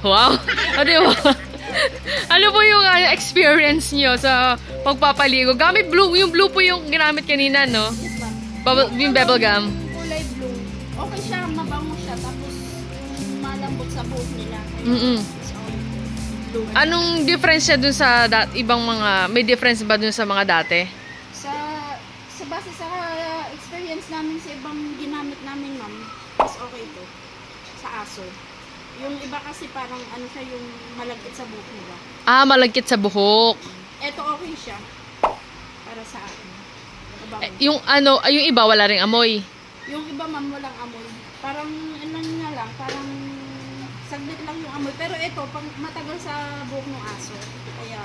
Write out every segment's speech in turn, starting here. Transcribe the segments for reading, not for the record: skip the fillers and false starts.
Wow! O, diba? Ano po yung experience nyo sa pagpapaligo? Gamit blue. Yung blue po yung ginamit kanina, no? Yung bubble gum. Kulay blue. Okay siya, mabango siya. Tapos malambot sa buhok nila. Anong difference siya dun sa ibang mga... May difference ba dun sa mga dati? Sa base sa experience namin sa ibang ginamit namin, ma'am, mas okay ito. Sa aso. Yung iba kasi parang ano siya, yung malagkit sa buhok nila. Ah, malagkit sa buhok. Ito okay siya. Para sa akin. Yung iba wala ring amoy. Yung iba, ma'am, walang amoy. Parang ano nga lang, parang saglit lang yung amoy. Pero ito, pang matagal sa buhok ng aso. Kaya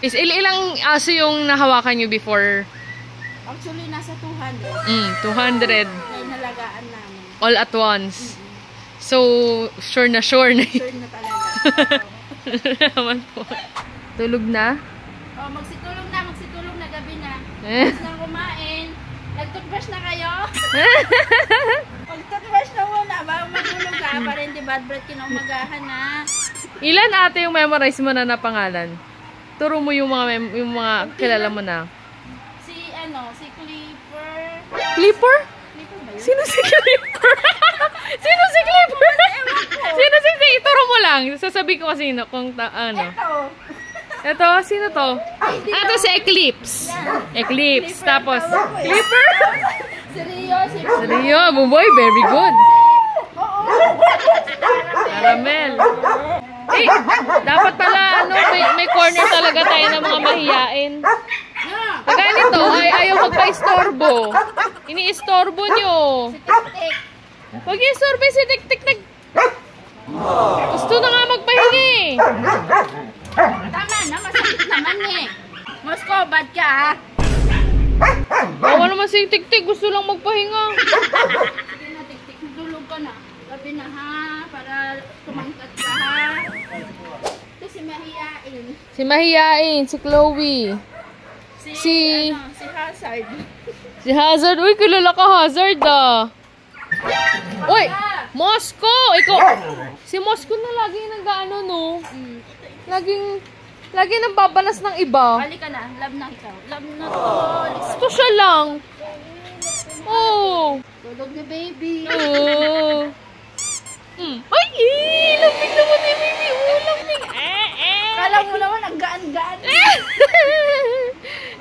Is ilang aso yung nahawakan nyo before? actually nasa 200. 200. Na inalagaan namin. All at once. So, sure na Sure na talaga. Naman po. Tulog na? Oh, magsitulog na, gabi na. Tapos na kumain. Nag-toothbrush na kayo? Mag-toothbrush na muna, bago matulog ka. Para hindi bad breath kinaumagahan na. Ilan ate yung memorize mo na pangalan? Turo mo yung mga kilala mo na. Si Clipper. Clipper? Clipper ba yun? Sino si Clipper? Sino si Clipper? Sino si Clipper? Ituro mo lang. Sasabihin ko kasi kung ano. Ito, sino to? Ito si Eclipse. Eclipse. Tapos, Clipper? Si Rio. Si Rio, buboy, very good. Caramel. Eh, dapat pala, may corner talaga tayo ng mga mahiyain. Kaya nito, ayaw magpa-istorbo. Ini-istorbo nyo. Si Tik-Tik. Huwag i-istorbo si Tik-Tik. Gusto na nga magpahingi. Tama na, masakit naman eh. Mosko, bad ka ha? Bawa naman si Tik-Tik, gusto lang magpahinga. Sige na, Tik-Tik, tulog ka na. Gabi na ha, para tumangkat ka ha. Ito si Mahiyain. Si Mahiyain, si Chloe. Si Hazard. Si Hazard. Uy, kilala ka Hazard ah. Uy, Mosco! Ikaw, si Mosco na lagi nag-ano no? Lagi nang babanas ng iba. Balik ka na, love na ikaw. Love na to. Gusto siya lang. Oh. Tulog na baby. Oh. Ay, lamig naman ni baby. Oh, lamig. Kala mo naman, ang gaan-gaan.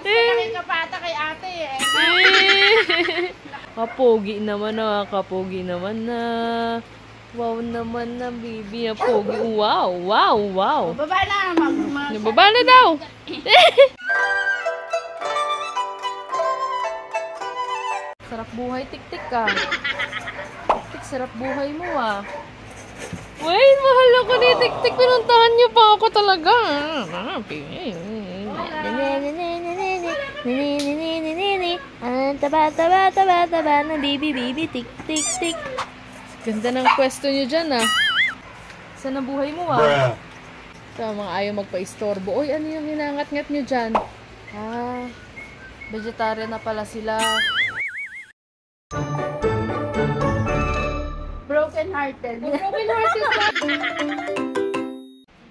Gusto na kay kapata kay ate eh. Kapogi naman na, kapogi naman na. Wow naman na, baby. Kapogi. Wow, wow, wow. Baba na, Nababa na daw. Sarap buhay, Tik-Tik ka. Tik-Tik, sarap buhay mo ah. Wait, mahal ako ni Tik-Tik. Pinuntahan niyo pa ako talaga. Taba na baby Tik-Tik. Ganda ng pwesto niyo dyan ah. Saan ang buhay mo ah? Sa mga ayaw magpa-istorbo. Uy, ano yung hinangat-ngat niyo dyan? Ah, vegetarian na pala sila. broken hearted. Broken hearted ka.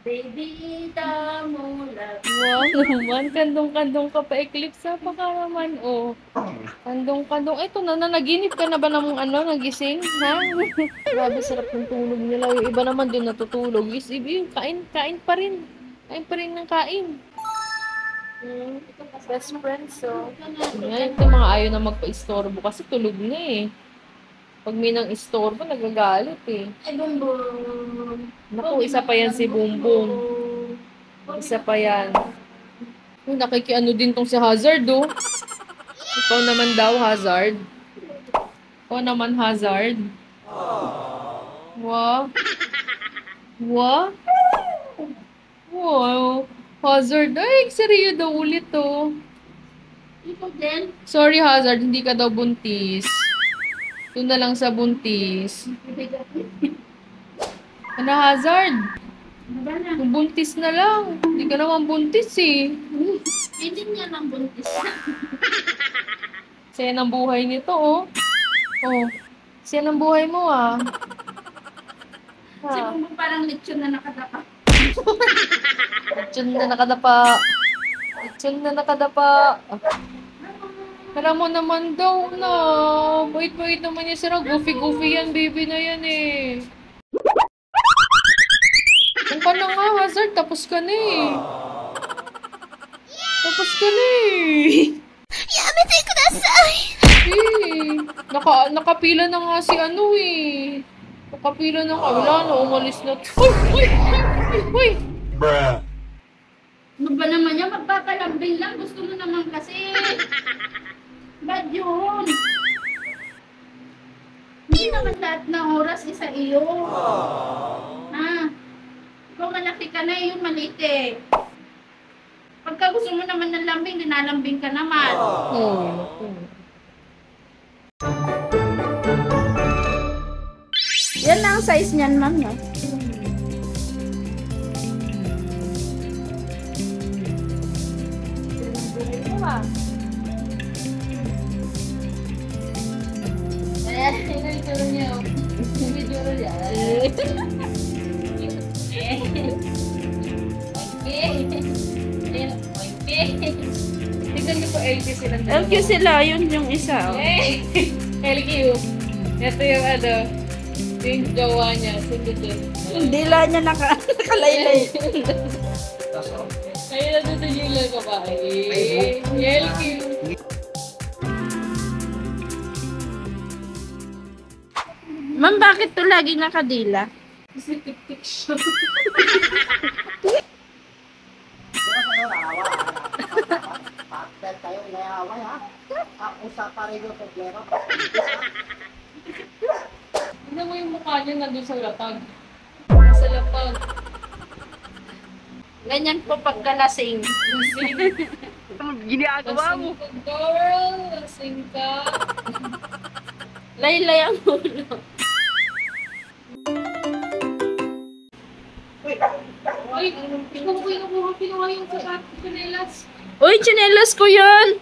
Baby, ita mo lang. Wow naman, kandong-kandong ka pa, Eclipse ha, baka naman, oh. Kandong-kandong, eto na, nanaginip ka na ba ng nagising, ha? Grabe, sarap ng tulog nila. Yung iba naman din natutulog. Kain pa rin. Kain pa rin ng kain. Best friends, so. Yan, ito mga ayaw na magpa-istorbo kasi tulog na eh. Pag may nang istorbo, nagagalit eh. Ay, Bumbum. Naku, isa pa yan si Bumbum. Isa pa yan. Nakikiano din tong si Hazard, oh. Ikaw naman daw, Hazard. Ikaw naman, Hazard. Wow. Wow. Wow. Hazard. Ay, seryo daw ulit, oh. Ikaw din? Sorry, Hazard. Hindi ka daw buntis. Doon na lang sa buntis. Ano, Hazard? Kung buntis na lang. Hindi ka naman buntis eh. Hindi niya lang buntis. Saya ng buhay nito, oh. Oh. Saya ng buhay mo, ah. Si Bumbong parang lechon na nakadapa. Lechon na nakadapa. Lechon na nakadapa. Alam mo naman daw na. Bait-bait naman yan sila. Goofy-goofy yan, baby na yan eh. Ang ka na nga, Hazard. Tapos ka na eh. Tapos ka na eh. Yamete kudasai! Eh, nakapila na nga si ano eh. Nakapila na nga. Wala na, umalis na. Uy! Uy! Uy! Bruh. Ano ba naman yan? Magpapalambing lang. Gusto mo naman kasi. Bad yun. Hindi naman lahat ng oras isa iyo. Ha? Ikaw malaki ka na yun, maliit eh. Pagka gusto mo naman ng lambing, dinalambing ka naman. Yan na ang size niyan, ma'am, no? Tignan niyo po, LQ sila. LQ sila, yun yung isa. Oh. LQ. Ito yung ano, yung jowa niya, si Dudut. Yung dila niya nakalaylay. Ayun na dito yung lang babae. LQ. Ma'am, bakit to lagi nakadila? Kasi tik-tik siya. Bakit tayo nayaway ha? Ako sa pareho problema. Tignan mo yung mukha niya nandun sa lapag. Sa lapag. Ganyan po pagkalasing. Ginagawa mo. Girl, lasing ka. Laylay ang ulo. Ay, ikaw ko yung kinuha yung kanelas. Uy, tsinelas ko yun!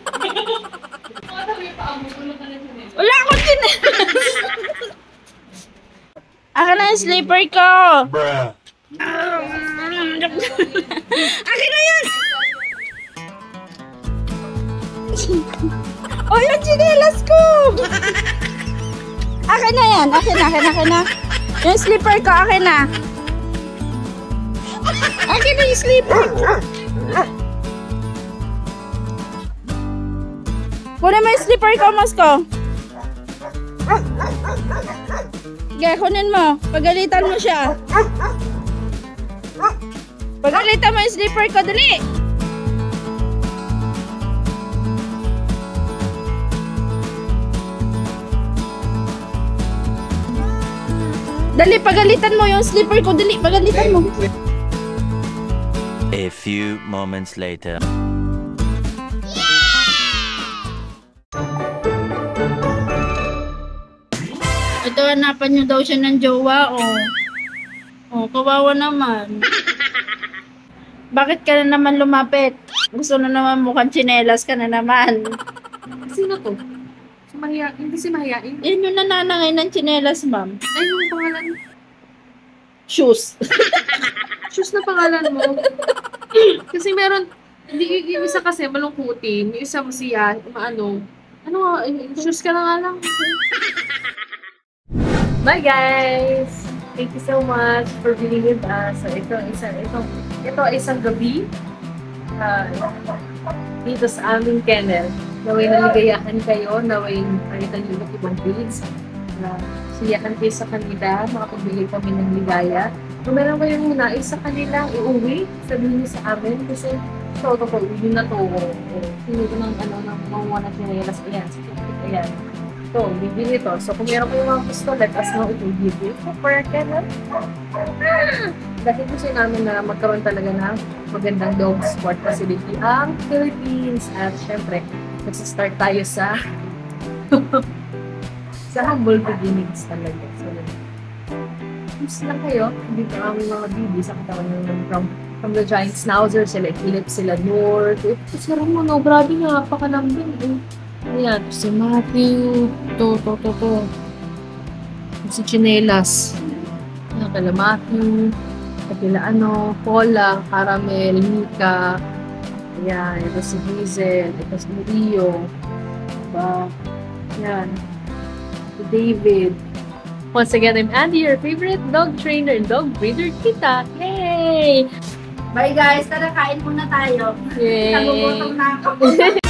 Mga tabi yung paa mo, tulog ka na sinelas. Wala akong tsinelas! Akin na yung sleeper ko! Bruh. Akin na yun! Oh, yung tsinelas ko! Akin na yan! Akin na! Yung sleeper ko, akin na! Akin na yung sleeper ko! Kunin mo yung sleeper ko, Mosko! Sige, kunin mo. Pagalitan mo siya. Pagalitan mo yung sleeper ko, dali! Dali, pagalitan mo yung sleeper ko, dali, pagalitan mo. A few moments later. Ito, hanapan nyo daw siya ng jowa, oh. Oh, kawawa naman. Bakit ka na naman lumapit? Gusto na naman mukhang tsinelas ka na naman. Sino to? Si Mahiya, hindi si Mahiyain. Yan yung nananangay ng tsinelas, ma'am. Ay, yung pangalan. Shoes. Shoes na pangalan mo. Kasi meron, hindi yung isa kasi malungkutin. Yung isa masiya, maano. Ano nga, shoes ka na nga lang. Bye guys! Thank you so much for being with us. So, ito ay isang gabi dito sa aming kennel. Naway naligayahan kayo, naway nakita niyo iba't ibang breeds. Siyakan kayo sa kanila, makapagbigay kami ng ligaya. Kung meron kayong nais sa kanila, iuwi, sabihin niyo sa amin kasi totoo, yun na to. Hindi ko ng mga chinelas. Ayan, ayan. So, bibili ito. So, kung meron kayong mga gusto, let us know if we give you for a kennel. Dahil gusto namin na magkaroon talaga ng magandang dog sport facility ang Philippines. At syempre, nagsistart tayo sa sa humble beginnings talaga. So, gusto lang kayo, dito ang mga bibi sa katawan ng from the giant schnauzer, sila Philip, sila North. Kasi mo, no, grabe nga, pakalambing eh. Ayan, si Matthew. To. Si Chinelas. Ayan, kala Matthew, kila Paula, Caramel, Mika, ayan, ito si Hazel, ito si Rio, diba? Ayan, si David. Once again, I'm Andy, your favorite dog trainer and dog breeder kita. Yay! Bye guys, tara kain muna tayo. Yay! Nagugutom na ako.